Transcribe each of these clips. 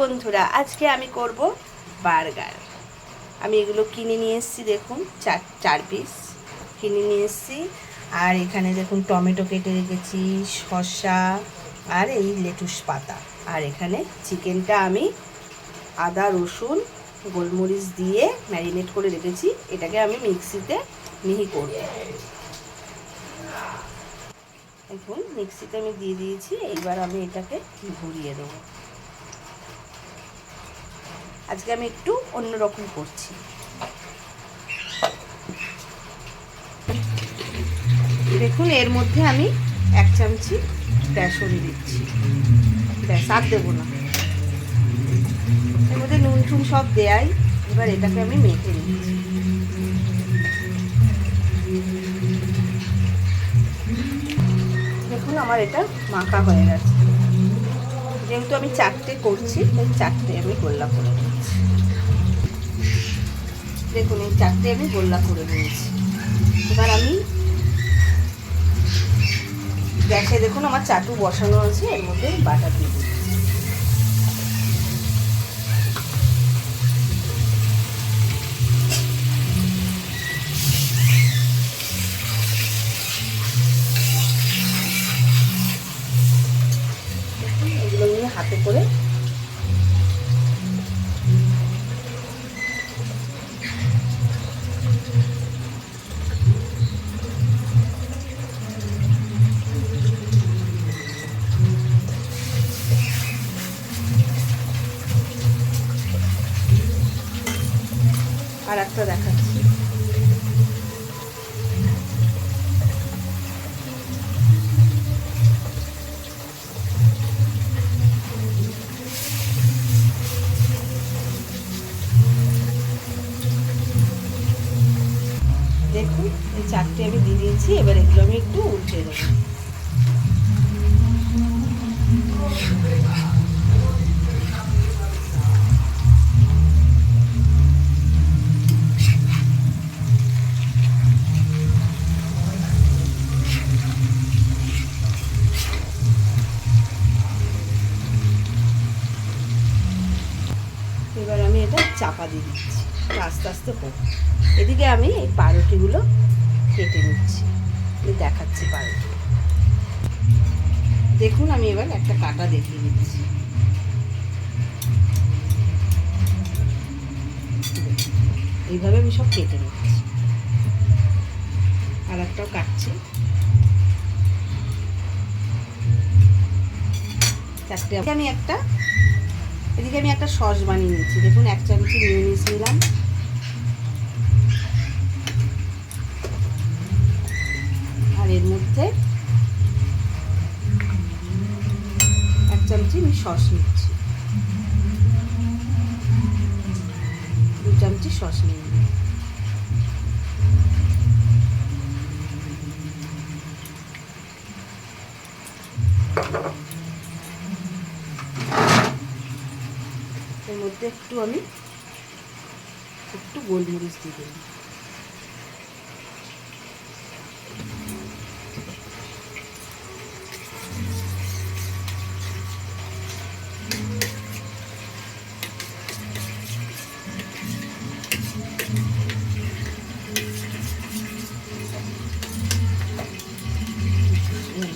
বন্ধুরা, আজকে আমি করব বার্গার। আমি এগুলো কিনে নিয়ে এসেছি, দেখুন চার পিস কিনে নিয়ে এসেছি। আর এখানে দেখুন টমেটো কেটে রেখেছি, শসা আর এই লেটুস পাতা। আর এখানে চিকেনটা আমি আদা রসুন গোলমরিচ দিয়ে ম্যারিনেট করে রেখেছি। এটাকে আমি মিক্সিতে মিহি করব। দেখুন মিক্সিতে আমি দিয়ে দিয়েছি। এইবার আমি এটাকে ঘুরিয়ে দেবো। আজকে আমি একটু অন্যরকম করছি। দেখুন এর মধ্যে আমি 1 চামচি বেসন দিচ্ছি। ব্যাস, আর দেবো না। এর মধ্যে নুন টুন সব দেয়াই। এবার এটাকে আমি মেখে নিচ্ছি। দেখুন আমার এটা মাখা হয়ে গেছে। যেহেতু আমি 4টে করছি, তাই 4টে আমি গোল্লা করে নিচ্ছি। দেখুন এই 4টে আমি গোল্লা করে নিয়েছি। এবার আমি গ্যাসে দেখুন আমার চাটু বসানো আছে, এর মধ্যে বাটার দিয়ে দিচ্ছি। দেখুন এগুলো নিয়ে হাতে করে আর একটা দেখাচ্ছি। দেখুন এই 4টে আমি দিয়ে দিয়েছি। এবার এগুলো আমি একটু উল্টে দেবো। এবার আমি এটা চাপা দিয়ে দিচ্ছি, আস্তে আস্তে হোক। এদিকে আমি এই পাউরুটিগুলো কেটে নিচ্ছি, দেখাচ্ছি পাউরুটি। দেখুন আমি এবার একটা কাটা দেখিয়ে দিচ্ছি। এইভাবে আমি সব কেটে নিচ্ছি। আর একটাও কাটছি। 4টে আমি একটা এদিকে আমি একটা সস বানিয়ে নিচ্ছি। দেখুন 1 চামচি মিউনিস নিলাম। আর এর মধ্যে 1 চামচি আমি সস নিচ্ছি। 2 চামচি সস নিয়ে নিই। এর মধ্যে আমি একটু গোলমরিচ দিয়ে দিলাম।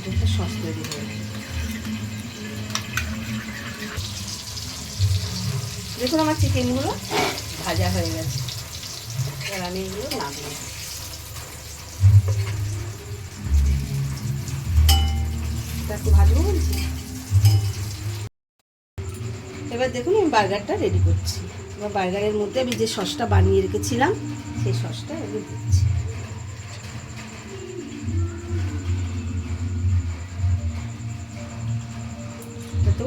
একটা সস তৈরি হয়ে গেছে। দেখুন আমার চিকেনগুলো ভাজা হয়ে গেছে। এবার আমি এগুলো নামিয়ে একটু ভাজবো বলছি। এবার দেখুন আমি বার্গারটা রেডি করছি। এবার বার্গারের মধ্যে আমি যে সসটা বানিয়ে রেখেছিলাম সেই সসটা এগুলো দিচ্ছি। তো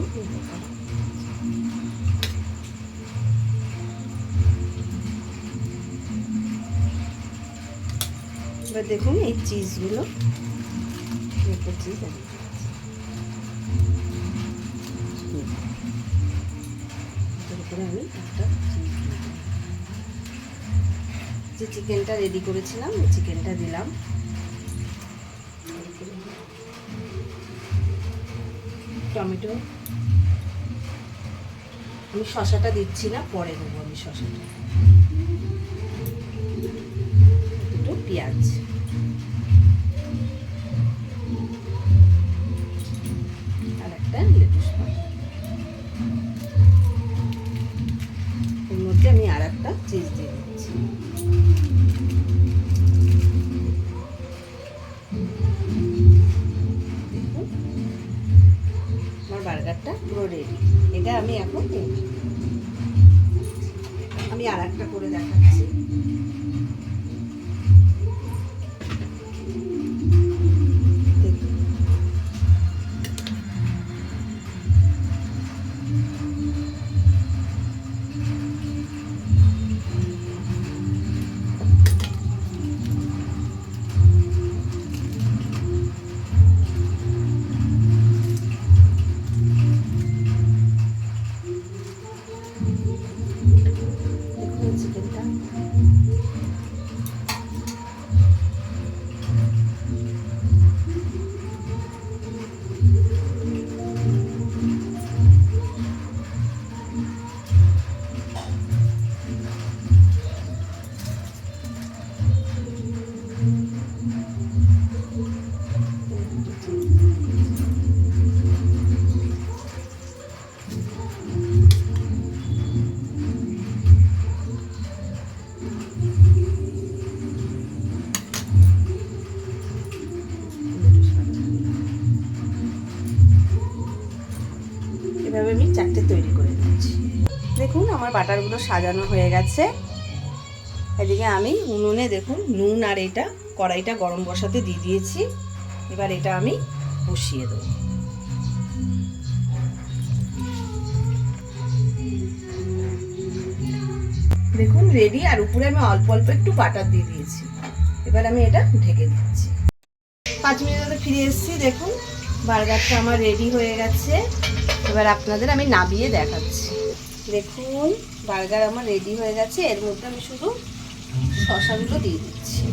এবার দেখুন এই চিজগুলো চিজ আমি একটা যে চিকেনটা রেডি করেছিলাম এই চিকেনটা দিলাম। টমেটো আমি শসাটা দিচ্ছি না, পরে দেবো আমি শসাটা। দুটো পেঁয়াজ, আর একটা লেটুস পাতা। এর মধ্যে আমি আর একটা চিজ দিয়ে দিচ্ছি। দেখুন আমার বার্গারটা পুরো রেডি। এটা আমি এখন আমি আর একটা করে দেখাচ্ছি। চিকেনটা এভাবে আমি 4টে তৈরি করে দিচ্ছি। দেখুন আমার বাটারগুলো সাজানো হয়ে গেছে। এদিকে আমি উনুনে দেখুন নুন আর এটা কড়াইটা গরম বসাতে দিয়ে দিয়েছি। এবার এটা আমি বসিয়ে দেবো। দেখুন রেডি, আর উপরে আমি অল্প অল্প একটু বাটার দিয়ে দিয়েছি। এবার আমি এটা ঢেকে দিচ্ছি। 5 মিনিটে ফিরে এসেছি। দেখুন বার্গারটা আমার রেডি হয়ে গেছে। এবার আপনাদের আমি নামিয়ে দেখাচ্ছি। দেখুন বার্গার আমার রেডি হয়ে গেছে। এর মধ্যে আমি শুধু শসাগুলো দিয়ে দিচ্ছি।